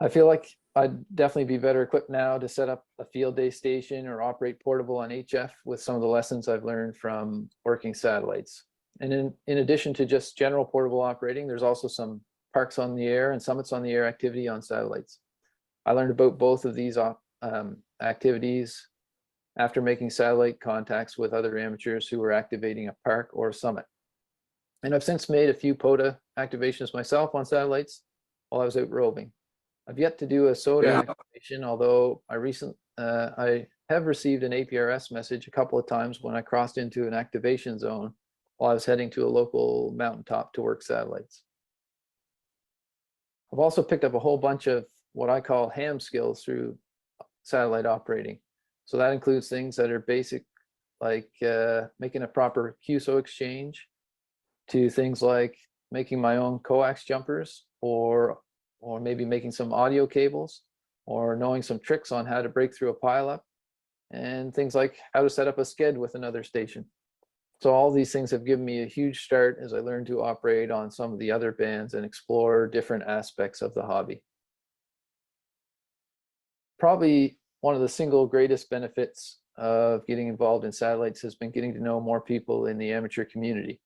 I feel like I'd definitely be better equipped now to set up a field day station or operate portable on HF with some of the lessons I've learned from working satellites. And in addition to just general portable operating, there's also some parks on the air and summits on the air activity on satellites. I learned about both of these activities after making satellite contacts with other amateurs who were activating a park or a summit. And I've since made a few POTA activations myself on satellites while I was out roving. I've yet to do a SOTA activation, although I have received an APRS message a couple of times when I crossed into an activation zone while I was heading to a local mountaintop to work satellites. I've also picked up a whole bunch of what I call ham skills through satellite operating. So that includes things that are basic, like making a proper QSO exchange, to things like making my own coax jumpers, or maybe making some audio cables, or knowing some tricks on how to break through a pileup, and things like how to set up a sked with another station. So all these things have given me a huge start as I learned to operate on some of the other bands and explore different aspects of the hobby. Probably one of the single greatest benefits of getting involved in satellites has been getting to know more people in the amateur community.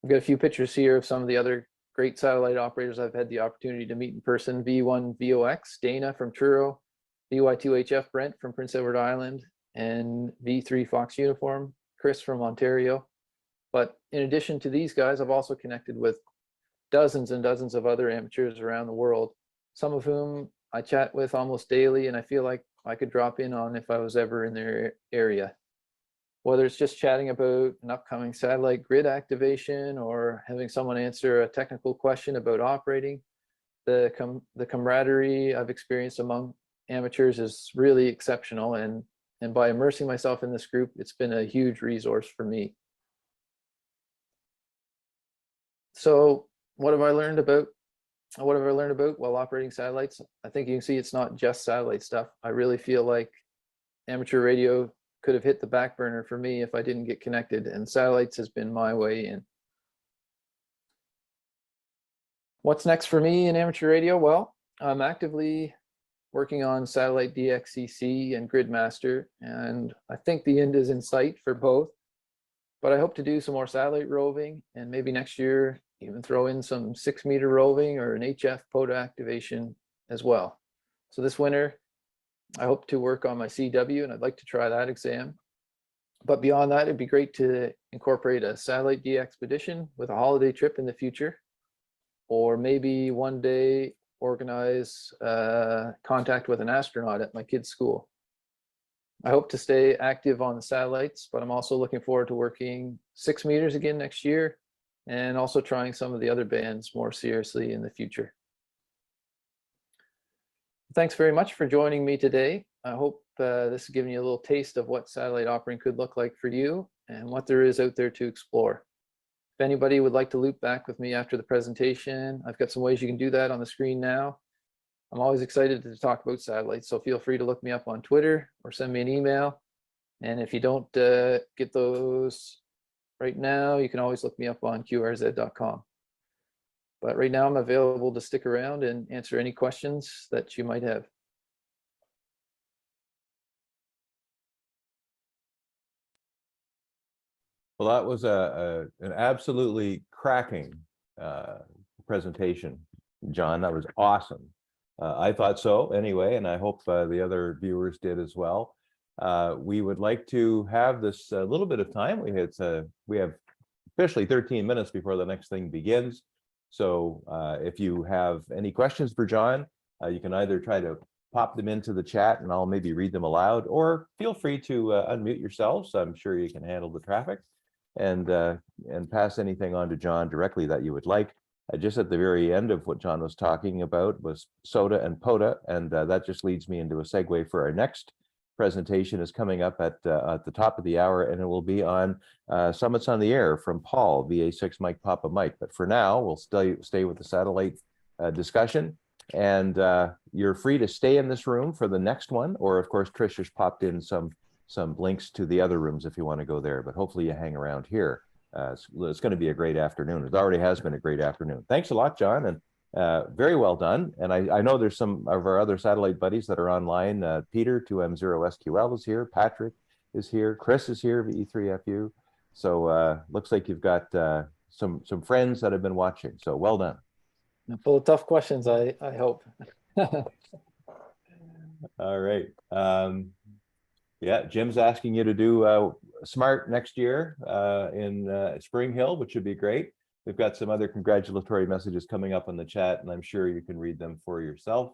I've got a few pictures here of some of the other great satellite operators I've had the opportunity to meet in person. V1VOX, Dana from Truro, VY2HF, Brent from Prince Edward Island, and V3 Fox Uniform, Chris from Ontario. But in addition to these guys, I've also connected with dozens and dozens of other amateurs around the world, some of whom I chat with almost daily, and I feel like I could drop in on if I was ever in their area. Whether it's just chatting about an upcoming satellite grid activation or having someone answer a technical question about operating, the camaraderie I've experienced among amateurs is really exceptional. And by immersing myself in this group, it's been a huge resource for me. So what have I learned about while operating satellites? I think you can see it's not just satellite stuff. I really feel like amateur radio could have hit the back burner for me if I didn't get connected, and satellites has been my way in. What's next for me in amateur radio? Well, I'm actively working on satellite DXCC and Gridmaster, and I think the end is in sight for both. But I hope to do some more satellite roving, and maybe next year even throw in some 6-meter roving or an HF POTA activation as well. So this winter, I hope to work on my CW, and I'd like to try that exam. But beyond that, it'd be great to incorporate a satellite de-expedition with a holiday trip in the future, or maybe one day organize contact with an astronaut at my kid's school. I hope to stay active on the satellites, but I'm also looking forward to working 6 meters again next year, and also trying some of the other bands more seriously in the future. Thanks very much for joining me today. I hope this has given you a little taste of what satellite operating could look like for you and what there is out there to explore. If anybody would like to loop back with me after the presentation, I've got some ways you can do that on the screen now. I'm always excited to talk about satellites, so feel free to look me up on Twitter or send me an email. And if you don't get those right now, you can always look me up on qrz.com. But right now I'm available to stick around and answer any questions that you might have. Well, that was an absolutely cracking presentation, John. That was awesome. I thought so anyway, and I hope the other viewers did as well. We would like to have this a little bit of time. We have officially 13 minutes before the next thing begins. So if you have any questions for John, you can either try to pop them into the chat and I'll maybe read them aloud, or feel free to unmute yourselves. I'm sure you can handle the traffic and pass anything on to John directly that you would like. Just at the very end of what John was talking about was SOTA and POTA, and that just leads me into a segue for our next presentation is coming up at the top of the hour, and it will be on Summits on the Air from Paul, VA6 Mike Papa Mike. But for now, we'll stay with the satellite discussion, and you're free to stay in this room for the next one, or of course, Trish has popped in some links to the other rooms if you want to go there, but hopefully you hang around here. It's going to be a great afternoon. It already has been a great afternoon. Thanks a lot, John, and very well done. And I know there's some of our other satellite buddies that are online. Peter, 2M0SQL is here. Patrick is here. Chris is here, VE3FU. So looks like you've got some friends that have been watching. So well done. Full of tough questions, I hope. All right. Yeah, Jim's asking you to do SMART next year in Spring Hill, which would be great. We've got some other congratulatory messages coming up in the chat, and I'm sure you can read them for yourself.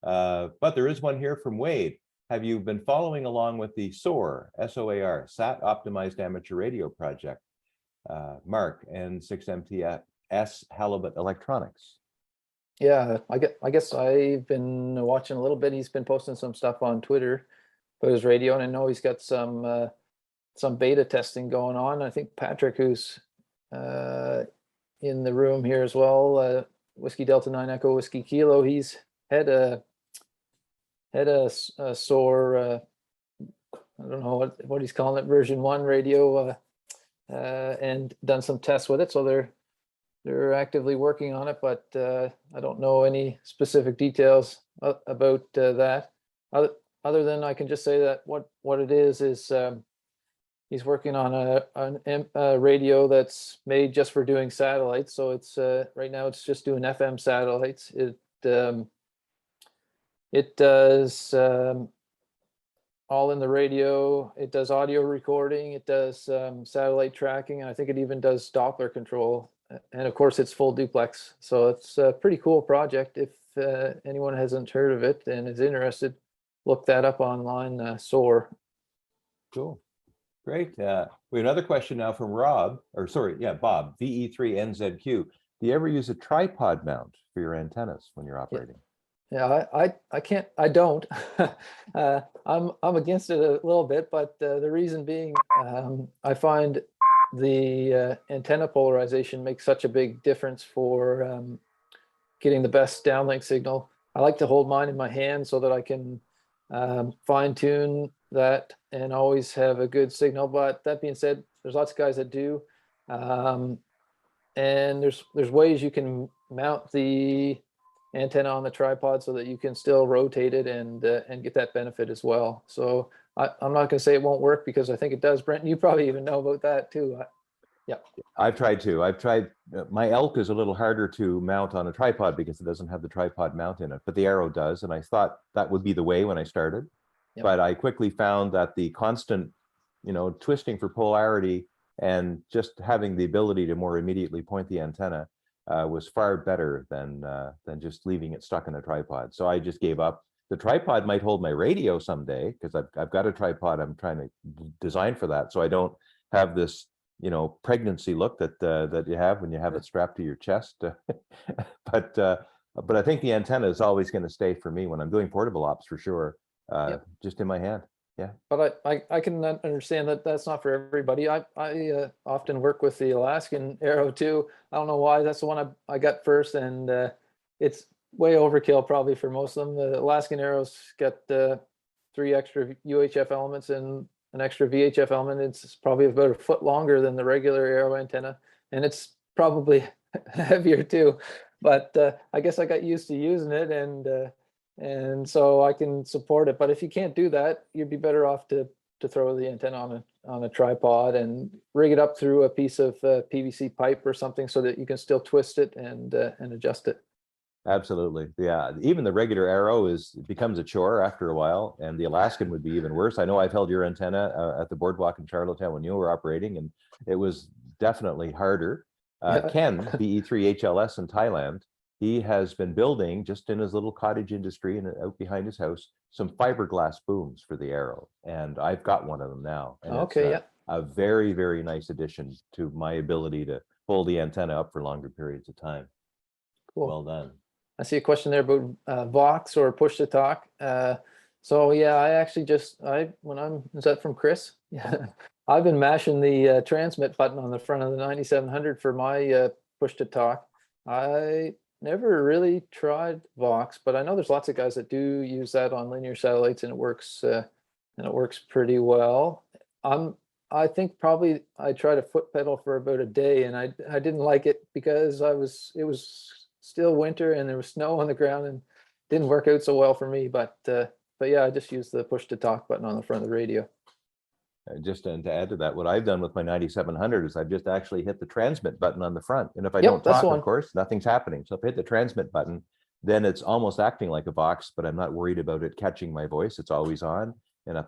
But there is one here from Wade. Have you been following along with the SOAR, S-O-A-R, Sat Optimized Amateur Radio Project? Mark and 6MTS Halibut Electronics. Yeah, I guess I've been watching a little bit. He's been posting some stuff on Twitter about his radio, and I know he's got some beta testing going on. I think Patrick, who's in the room here as well, Whiskey Delta 9 Echo Whiskey Kilo, he's had a SOAR, I don't know what he's calling it, version 1 radio, and done some tests with it. So they're actively working on it, but I don't know any specific details about that. other than I can just say that what it is he's working on a radio that's made just for doing satellites. So it's right now it's just doing FM satellites. It does all in the radio. It does audio recording. It does satellite tracking. And I think it even does Doppler control. And of course, it's full duplex. So it's a pretty cool project. If anyone hasn't heard of it and is interested, look that up online, SOAR. Cool. Great. We have another question now from Bob, VE3NZQ. Do you ever use a tripod mount for your antennas when you're operating? Yeah, I don't. I'm against it a little bit, but the reason being, I find the antenna polarization makes such a big difference for getting the best downlink signal. I like to hold mine in my hand so that I can fine tune that and always have a good signal. But that being said, there's lots of guys that do, and there's ways you can mount the antenna on the tripod so that you can still rotate it and get that benefit as well. So I'm not going to say it won't work, because I think it does. Brent, you probably even know about that too. Yeah, I've tried to. My elk is a little harder to mount on a tripod because it doesn't have the tripod mount in it, but the arrow does. And I thought that would be the way when I started. Yep. But I quickly found that the constant, twisting for polarity and just having the ability to more immediately point the antenna was far better than just leaving it stuck in a tripod. So I just gave up. The tripod might hold my radio someday, because I've got a tripod I'm trying to design for that, so I don't have this pregnancy look that you have when you have it strapped to your chest. But I think the antenna is always going to stay for me when I'm doing portable ops, for sure. Just in my hand. Yeah. But I can understand that that's not for everybody. I often work with the Alaskan arrow too. I don't know why. That's the one I got first, and it's way overkill probably for most of them. The Alaskan arrow's got 3 extra UHF elements and an extra VHF element. It's probably about a foot longer than the regular arrow antenna, and it's probably heavier too. But I guess I got used to using it, and so I can support it. But if you can't do that, you'd be better off to throw the antenna on a tripod and rig it up through a piece of PVC pipe or something, so that you can still twist it and adjust it. Absolutely. Yeah. Even the regular arrow becomes a chore after a while, and the Alaskan would be even worse. I know I've held your antenna at the boardwalk in Charlottetown when you were operating, and it was definitely harder. Ken, BE3HLS in Thailand, he has been building, just in his little cottage industry and out behind his house, some fiberglass booms for the arrow. And I've got one of them now. And it's a very, very nice addition to my ability to hold the antenna up for longer periods of time. Cool. Well done. I see a question there about Vox or push to talk. So yeah, I actually is that from Chris? Yeah. I've been mashing the transmit button on the front of the 9700 for my push to talk. I never really tried Vox, but I know there's lots of guys that do use that on linear satellites, and it works pretty well. I think probably I tried a foot pedal for about a day, and I didn't like it because it was still winter and there was snow on the ground, and didn't work out so well for me. But yeah, I just used the push to talk button on the front of the radio. Just to add to that, what I've done with my 9700 is I've just actually hit the transmit button on the front. And if I don't talk, of course, nothing's happening. So if I hit the transmit button, then it's almost acting like a Vox, but I'm not worried about it catching my voice. It's always on. And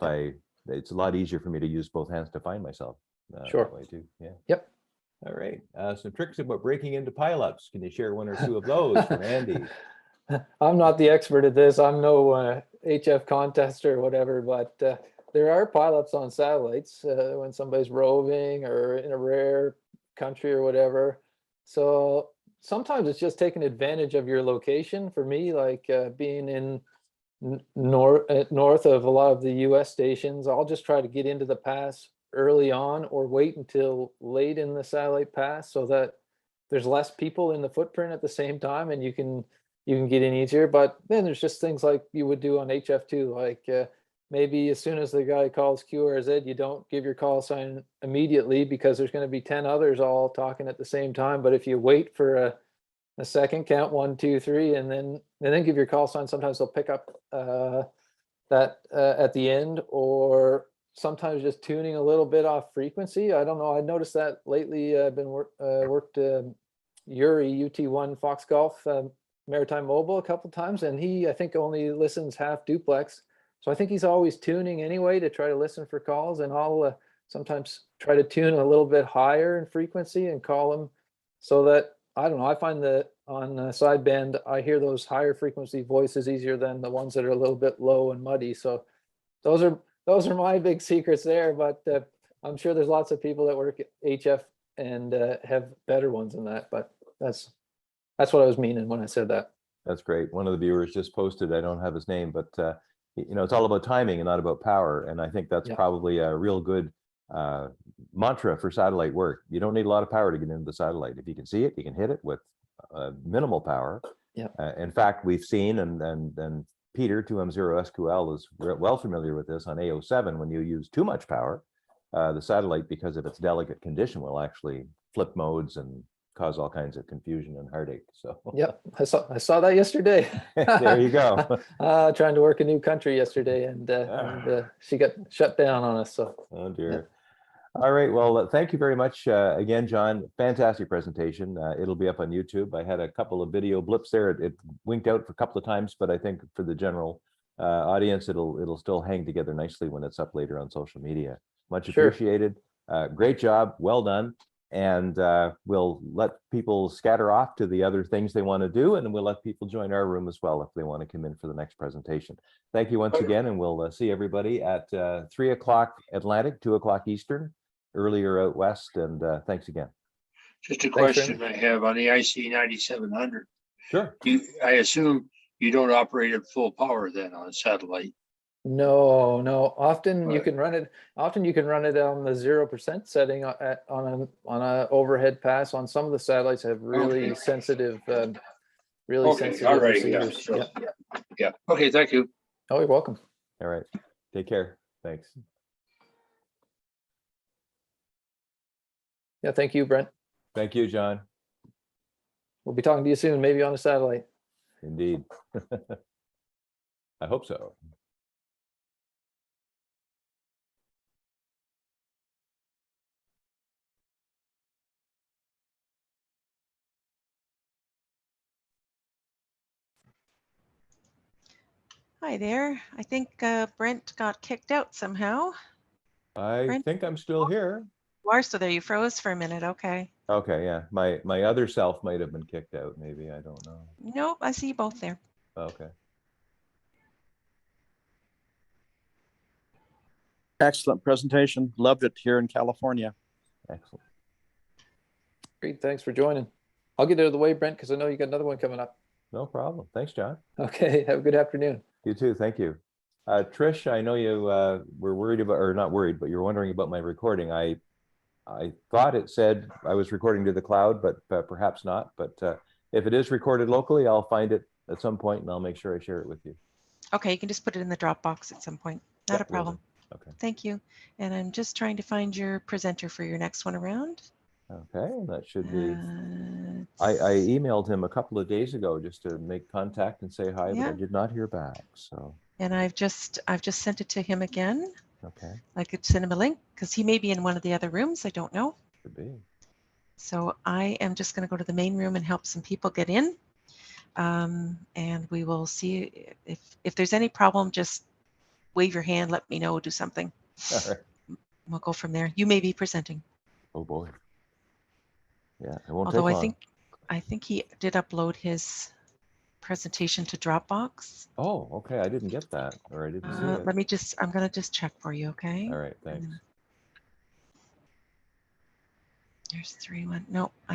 it's a lot easier for me to use both hands to find myself. Sure. That way too. Yeah. Yep. All right. Some tricks about breaking into pileups. Can you share 1 or 2 of those from Andy? I'm not the expert at this. I'm no HF contester or whatever, but there are pileups on satellites when somebody's roving or in a rare country or whatever. So sometimes it's just taking advantage of your location. For me, like being in north of a lot of the US stations, I'll just try to get into the pass early on, or wait until late in the satellite pass, so that there's less people in the footprint at the same time, and you can get in easier. But then there's just things like you would do on HF2, like maybe as soon as the guy calls QRZ, you don't give your call sign immediately, because there's going to be 10 others all talking at the same time. But if you wait for a second, count 1, 2, 3, and then give your call sign, sometimes they'll pick up that at the end, or sometimes just tuning a little bit off frequency. I don't know. I noticed that lately. I've been worked Yuri UT1 Fox Golf Maritime Mobile a couple times, and he, I think, only listens half duplex. So I think he's always tuning anyway to try to listen for calls, and I'll sometimes try to tune a little bit higher in frequency and call him, so that, I don't know, I find that on sideband, I hear those higher frequency voices easier than the ones that are a little bit low and muddy. So those are my big secrets there, but I'm sure there's lots of people that work at HF and have better ones than that, but that's what I was meaning when I said that. That's great. One of the viewers just posted, I don't have his name, but it's all about timing and not about power. And I think that's probably a real good mantra for satellite work. You don't need a lot of power to get into the satellite. If you can see it, you can hit it with minimal power. Yeah. In fact, we've seen, and Peter 2M0SQL is well familiar with this on AO7. When you use too much power, the satellite, because of its delicate condition, will actually flip modes and cause all kinds of confusion and heartache. So yeah, I saw that yesterday. There you go. Trying to work a new country yesterday, and she got shut down on us. So oh dear. Yeah. All right. Well, thank you very much again, John. Fantastic presentation. It'll be up on YouTube. I had a couple of video blips there. It winked out for a couple of times, but I think for the general audience, it'll still hang together nicely when it's up later on social media. Much appreciated. Great job. Well done. And we'll let people scatter off to the other things they want to do, and we'll let people join our room as well if they want to come in for the next presentation. Thank you once again, and we'll see everybody at 3 o'clock Atlantic, 2 o'clock Eastern, earlier out west, and thanks again. Just a question I have on the IC 9700. Sure. I assume you don't operate at full power then on a satellite. No. Often you can run it. Often you can run it on the 0% setting on a overhead pass. On some of the satellites have really sensitive, sensitive all right, receivers. Yeah. Okay, thank you. Oh, you're welcome. All right. Take care. Thanks. Yeah, thank you, Brent. Thank you, John. We'll be talking to you soon, maybe on a satellite. Indeed. I hope so. Hi there. I think Brent got kicked out somehow. I think I'm still here. You are still there. You froze for a minute. Okay. Okay, yeah. My other self might have been kicked out. Maybe, I don't know. Nope, I see you both there. Okay. Excellent presentation. Loved it here in California. Excellent. Great. Thanks for joining. I'll get out of the way, Brent, because I know you got another one coming up. No problem. Thanks, John. Okay. Have a good afternoon. You too. Thank you. Trish, I know you were worried about, or not worried, but you were wondering about my recording. I thought it said I was recording to the cloud, but perhaps not. But if it is recorded locally, I'll find it at some point and I'll make sure I share it with you. Okay, you can just put it in the Dropbox at some point. Not a problem. Okay. Thank you. And I'm just trying to find your presenter for your next one around. Okay, that should be. I emailed him a couple of days ago just to make contact and say hi, but I did not hear back. So. And I've just sent it to him again. Okay. I could send him a link because he may be in one of the other rooms. I don't know. Could be. So I am just going to go to the main room and help some people get in. And we will see if there's any problem, just wave your hand, let me know, do something. All right. We'll go from there. You may be presenting. Oh boy. Yeah, it won't Although take long. I think he did upload his presentation to Dropbox. Oh, okay. I didn't get that, or I didn't see it. Let me I'm going to just check for you, okay? All right, thanks. There's 3-1. No,